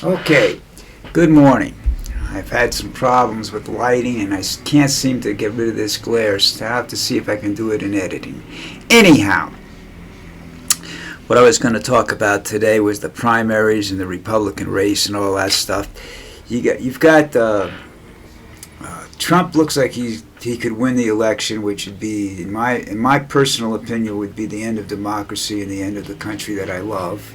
Okay, good morning. I've had some problems with lighting and I can't seem to get rid of this glare, so I have to see if I can do it in editing. Anyhow, what I was going to talk about today was the primaries and the Republican race and all that stuff. You've got Trump looks like he could win the election, which would be, in my personal opinion, would be the end of democracy and the end of the country that I love.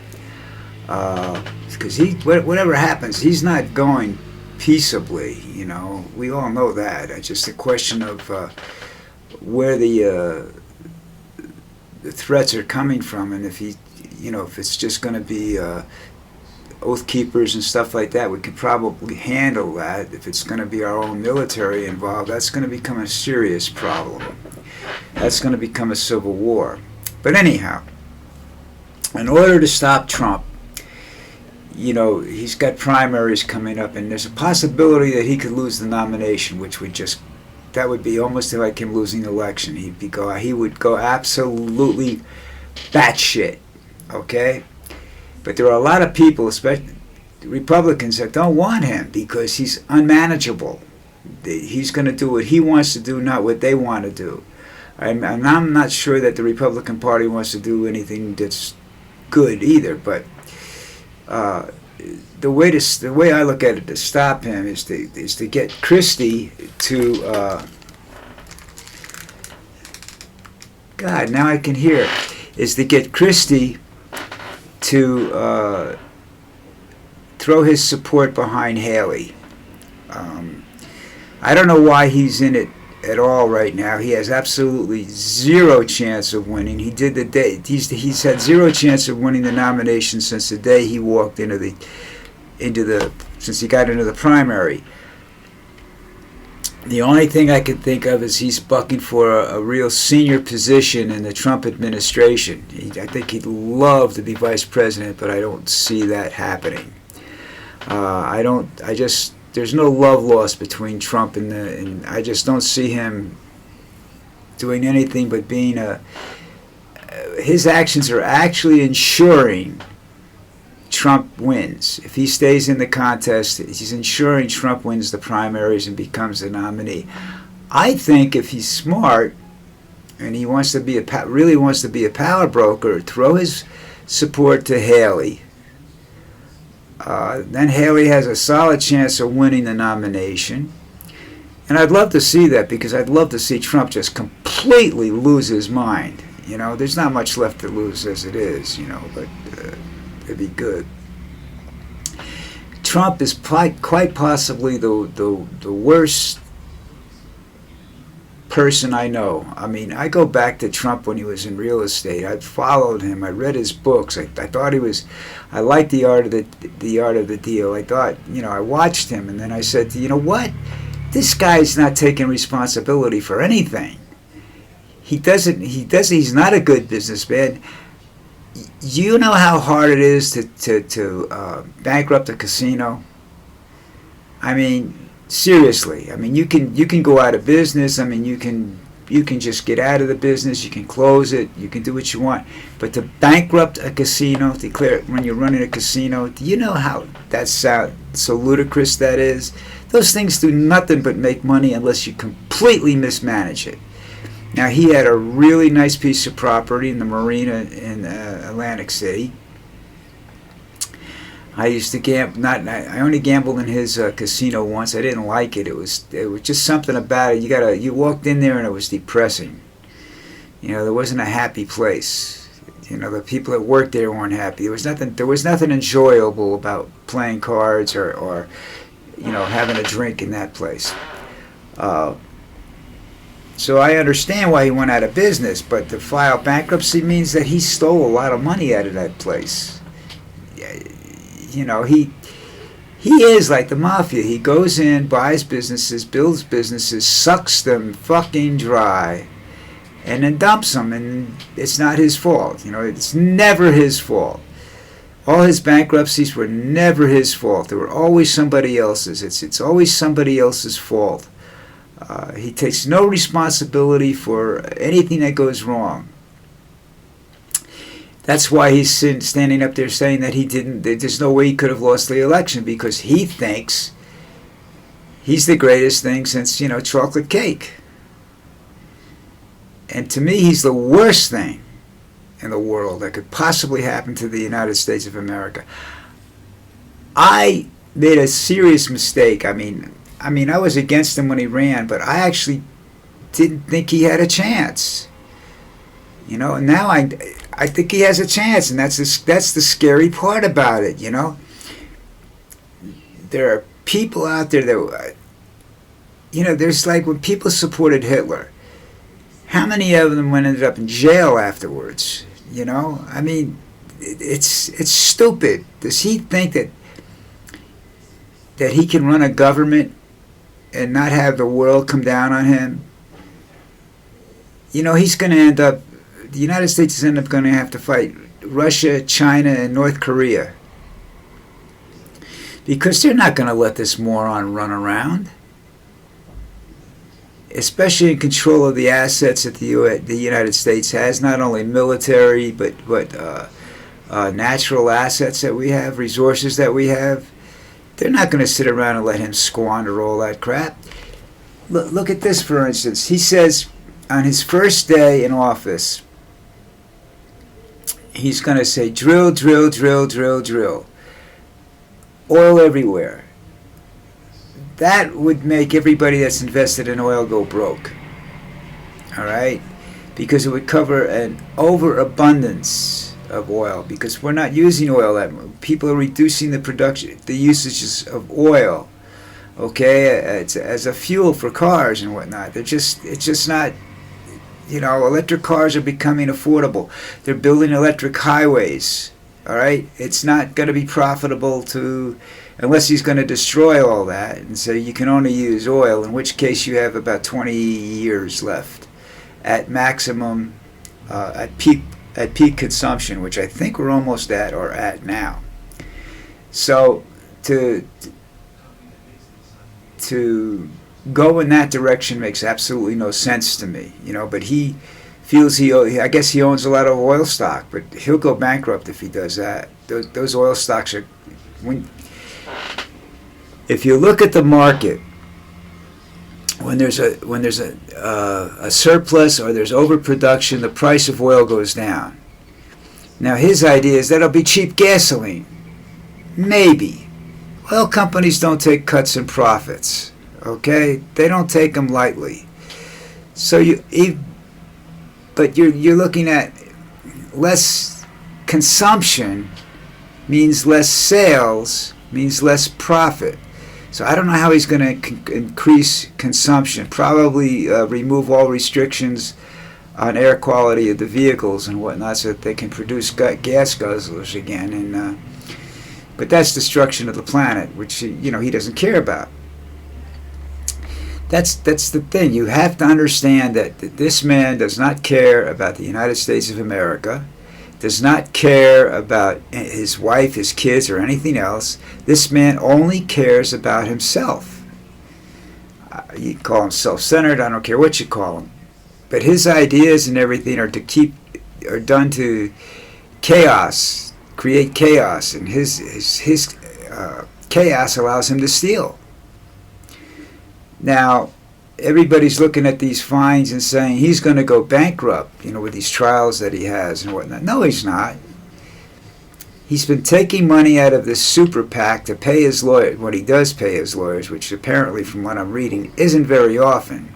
Because whatever happens, he's not going peaceably. We all know that. It's just a question of where the threats are coming from, and if it's just going to be oath keepers and stuff like that, we could probably handle that. If it's going to be our own military involved, that's going to become a serious problem. That's going to become a civil war. But anyhow, in order to stop Trump, he's got primaries coming up, and there's a possibility that he could lose the nomination, that would be almost like him losing the election. He would go absolutely batshit, okay? But there are a lot of people, especially Republicans, that don't want him because he's unmanageable. He's going to do what he wants to do, not what they want to do. And I'm not sure that the Republican Party wants to do anything that's good either, but the way I look at it to stop him is to get Christie to God, now I can hear, is to get Christie to throw his support behind Haley. I don't know why he's in it at all right now. He has absolutely zero chance of winning. He's had zero chance of winning the nomination since the day he walked since he got into the primary. The only thing I can think of is he's bucking for a real senior position in the Trump administration. I think he'd love to be vice president, but I don't see that happening. There's no love lost between Trump and I just don't see him doing anything but being his actions are actually ensuring Trump wins. If he stays in the contest, he's ensuring Trump wins the primaries and becomes the nominee. I think if he's smart and he really wants to be a power broker, throw his support to Haley. Then Haley has a solid chance of winning the nomination. And I'd love to see that because I'd love to see Trump just completely lose his mind. There's not much left to lose as it is, but it'd be good. Trump is quite possibly the worst person I know. I mean, I go back to Trump when he was in real estate. I followed him. I read his books. I thought I liked the art of the deal. I thought, I watched him, and then I said, what? This guy's not taking responsibility for anything. He's not a good businessman. You know how hard it is to bankrupt a casino? I mean, seriously. I mean, you can go out of business. I mean, you can just get out of the business. You can close it. You can do what you want. But to bankrupt a casino, declare when you're running a casino, do you know how that sounds so ludicrous that is? Those things do nothing but make money unless you completely mismanage it. Now, he had a really nice piece of property in the marina in Atlantic City. I used to gamble. I only gambled in his casino once. I didn't like it. It was just something about it. You walked in there and it was depressing. There wasn't a happy place. The people that worked there weren't happy. There was nothing enjoyable about playing cards or having a drink in that place. So I understand why he went out of business, but to file bankruptcy means that he stole a lot of money out of that place. He is like the mafia. He goes in, buys businesses, builds businesses, sucks them fucking dry, and then dumps them, and it's not his fault. It's never his fault. All his bankruptcies were never his fault. They were always somebody else's. It's always somebody else's fault. He takes no responsibility for anything that goes wrong. That's why he's standing up there saying that he didn't. There's no way he could have lost the election, because he thinks he's the greatest thing since, chocolate cake. And to me, he's the worst thing in the world that could possibly happen to the United States of America. I made a serious mistake. I mean, I was against him when he ran, but I actually didn't think he had a chance. And now I think he has a chance, and that's the scary part about it. There are people out there that, there's like when people supported Hitler, how many of them ended up in jail afterwards? I mean, it's stupid. Does he think that he can run a government and not have the world come down on him? He's going to end up, the United States is going to have to fight Russia, China, and North Korea, because they're not going to let this moron run around, especially in control of the assets that the United States has, not only military but natural assets that we have, resources that we have. They're not going to sit around and let him squander all that crap. Look at this, for instance. He says on his first day in office, he's going to say, drill, drill, drill, drill, drill. Oil everywhere. That would make everybody that's invested in oil go broke. All right? Because it would cover an overabundance of oil, because we're not using oil that much. People are reducing the usages of oil, okay, as a fuel for cars and whatnot. It's just not, electric cars are becoming affordable. They're building electric highways, all right? It's not going to be profitable unless he's going to destroy all that and say you can only use oil, in which case you have about 20 years left at maximum, at peak consumption, which I think we're almost at now. So to go in that direction makes absolutely no sense to me, but he feels I guess he owns a lot of oil stock, but he'll go bankrupt if he does that. Those oil stocks are, if you look at the market, when there's a surplus or there's overproduction, the price of oil goes down. Now his idea is that'll be cheap gasoline. Maybe. Oil companies don't take cuts in profits. Okay, they don't take them lightly. So but you're looking at less consumption means less sales, means less profit. So I don't know how he's going to increase consumption. Probably remove all restrictions on air quality of the vehicles and whatnot, so that they can produce gas guzzlers again. But that's destruction of the planet, which he doesn't care about. That's the thing. You have to understand that this man does not care about the United States of America, does not care about his wife, his kids, or anything else. This man only cares about himself. You can call him self-centered, I don't care what you call him. But his ideas and everything are done to chaos, create chaos, and his chaos allows him to steal. Now, everybody's looking at these fines and saying he's going to go bankrupt, with these trials that he has and whatnot. No, he's not. He's been taking money out of this super PAC to pay his lawyer, what he does pay his lawyers, which apparently, from what I'm reading, isn't very often.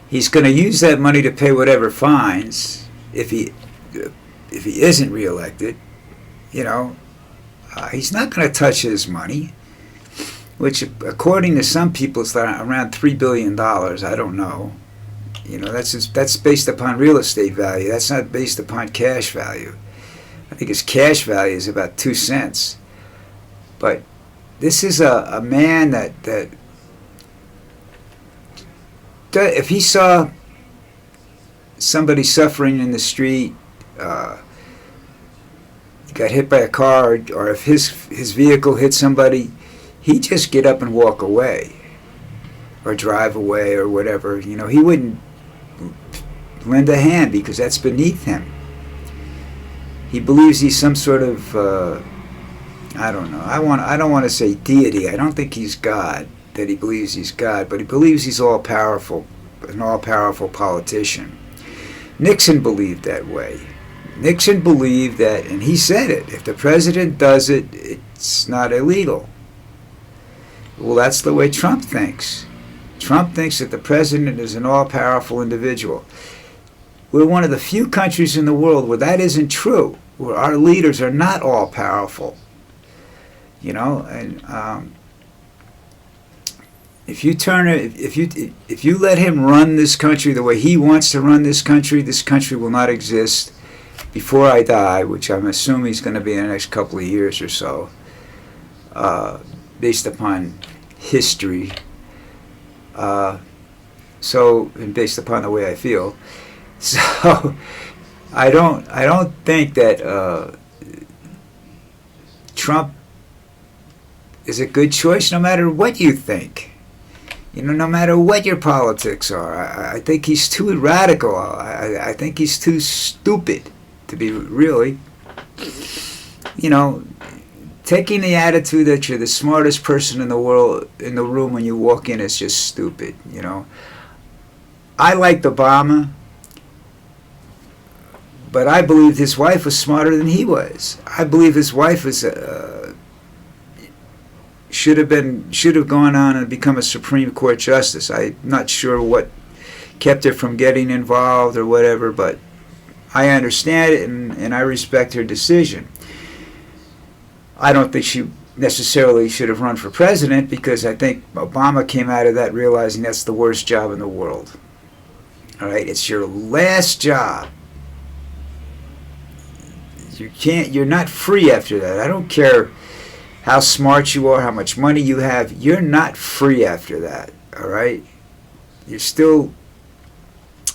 He's going to use that money to pay whatever fines if he isn't reelected. He's not going to touch his money, which, according to some people, is around $3 billion. I don't know. That's based upon real estate value. That's not based upon cash value. I think his cash value is about 2 cents. But this is a man that if he saw somebody suffering in the street, got hit by a car, or if his vehicle hit somebody, he'd just get up and walk away, or drive away, or whatever. He wouldn't lend a hand, because that's beneath him. He believes he's some sort of I don't know. I don't want to say deity. I don't think he's God. That he believes he's God, but he believes he's all powerful, an all powerful politician. Nixon believed that way. Nixon believed that, and he said it. If the president does it, it's not illegal. Well, that's the way Trump thinks. Trump thinks that the president is an all-powerful individual. We're one of the few countries in the world where that isn't true, where our leaders are not all-powerful. You know, and if you let him run this country the way he wants to run this country will not exist before I die, which I'm assuming is going to be in the next couple of years or so, based upon history. And based upon the way I feel. So I don't think that Trump is a good choice, no matter what you think. You know, no matter what your politics are. I think he's too radical. I think he's too stupid to be really. You know, taking the attitude that you're the smartest person in the world in the room when you walk in is just stupid. You know, I liked Obama, but I believed his wife was smarter than he was. I believe his wife was should have gone on and become a Supreme Court justice. I'm not sure what kept her from getting involved or whatever, but I understand it and I respect her decision. I don't think she necessarily should have run for president, because I think Obama came out of that realizing that's the worst job in the world. All right, it's your last job. You're not free after that. I don't care how smart you are, how much money you have, you're not free after that, all right? You still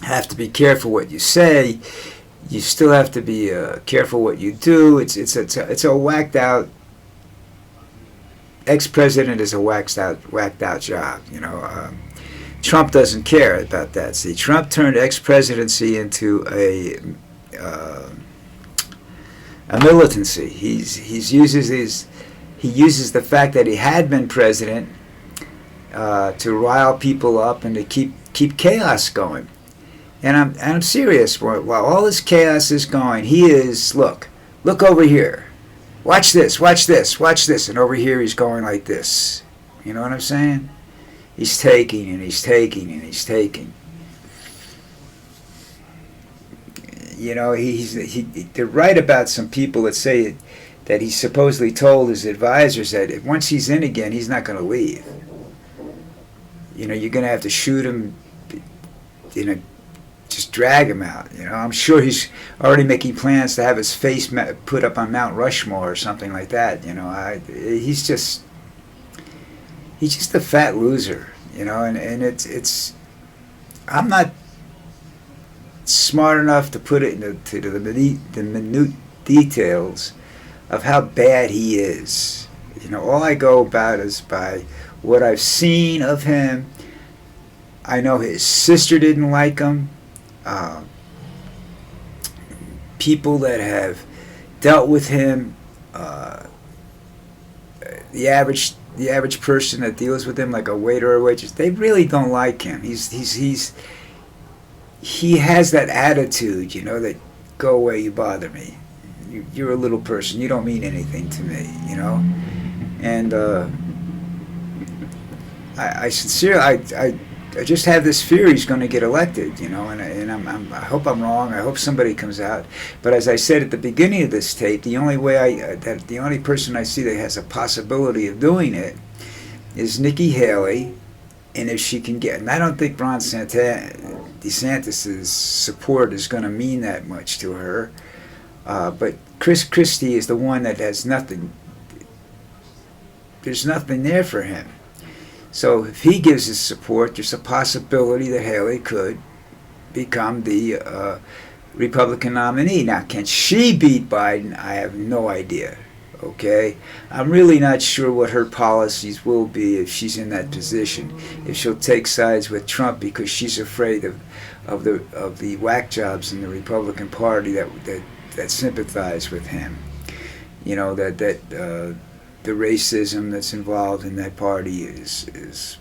have to be careful what you say. You still have to be careful what you do. It's a whacked out. Ex-president is a whacked out job. You know, Trump doesn't care about that. See, Trump turned ex-presidency into a militancy. He uses the fact that he had been president to rile people up and to keep chaos going. And I'm serious. While all this chaos is going, he is, look over here. Watch this, watch this, watch this. And over here he's going like this. You know what I'm saying? He's taking and he's taking and he's taking. You know, they're right about some people that say that he supposedly told his advisors that once he's in again, he's not going to leave. You know, you're going to have to shoot him, you know, just drag him out. You know, I'm sure he's already making plans to have his face put up on Mount Rushmore or something like that. You know, he's just a fat loser. You know, and it's I'm not smart enough to put it into the minute details of how bad he is. You know, all I go about is by what I've seen of him. I know his sister didn't like him. People that have dealt with him, the average person that deals with him, like a waiter or waitress, they really don't like him. He has that attitude, you know, that go away, you bother me. You're a little person. You don't mean anything to me, you know. And I sincerely, I just have this fear he's going to get elected, you know. And I hope I'm wrong. I hope somebody comes out. But as I said at the beginning of this tape, the only person I see that has a possibility of doing it is Nikki Haley, and if she can get. And I don't think Ron DeSantis' support is going to mean that much to her. But Chris Christie is the one that has nothing. There's nothing there for him. So if he gives his support, there's a possibility that Haley could become the Republican nominee. Now, can she beat Biden? I have no idea. Okay? I'm really not sure what her policies will be if she's in that position. If she'll take sides with Trump because she's afraid of the whack jobs in the Republican Party that that sympathize with him. You know, that the racism that's involved in that party is.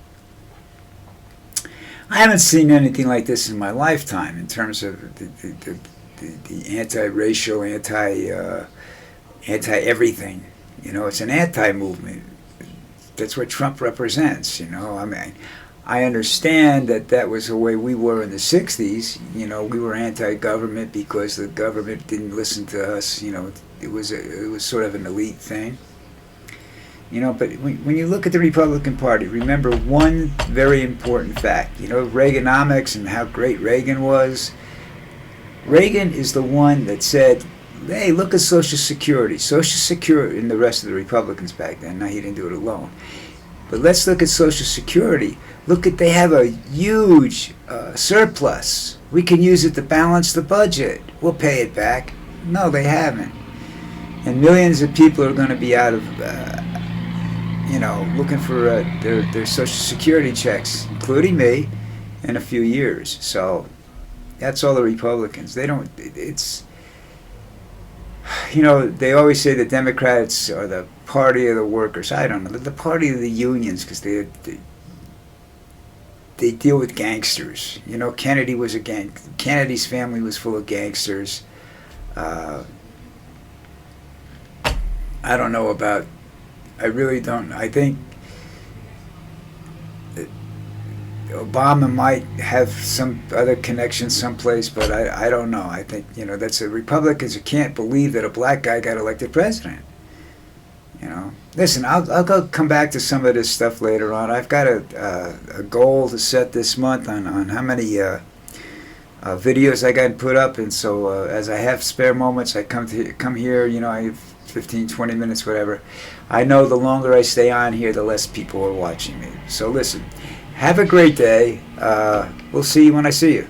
I haven't seen anything like this in my lifetime in terms of the anti-racial, anti-everything. You know, it's an anti-movement. That's what Trump represents. You know, I mean, I understand that was the way we were in the '60s. You know, we were anti-government because the government didn't listen to us. You know, it was sort of an elite thing. You know, but when you look at the Republican Party, remember one very important fact. You know, Reaganomics and how great Reagan was. Reagan is the one that said, hey, look at Social Security. Social Security, and the rest of the Republicans back then. Now, he didn't do it alone. But let's look at Social Security. Look at, they have a huge surplus. We can use it to balance the budget. We'll pay it back. No, they haven't. And millions of people are going to be out of, looking for their Social Security checks, including me, in a few years. So that's all the Republicans. They don't, it's, you know, they always say the Democrats are the party of the workers. I don't know. They're the party of the unions because they deal with gangsters. You know, Kennedy was a gang. Kennedy's family was full of gangsters. I don't know about, I really don't. I think Obama might have some other connection someplace, but I don't know. I think, you know, that's the Republicans who can't believe that a black guy got elected president. You know, listen, I'll go come back to some of this stuff later on. I've got a goal to set this month on how many videos I got put up, and so as I have spare moments, I come here. You know, I have 15, 20 minutes, whatever. I know the longer I stay on here, the less people are watching me. So listen, have a great day. We'll see you when I see you.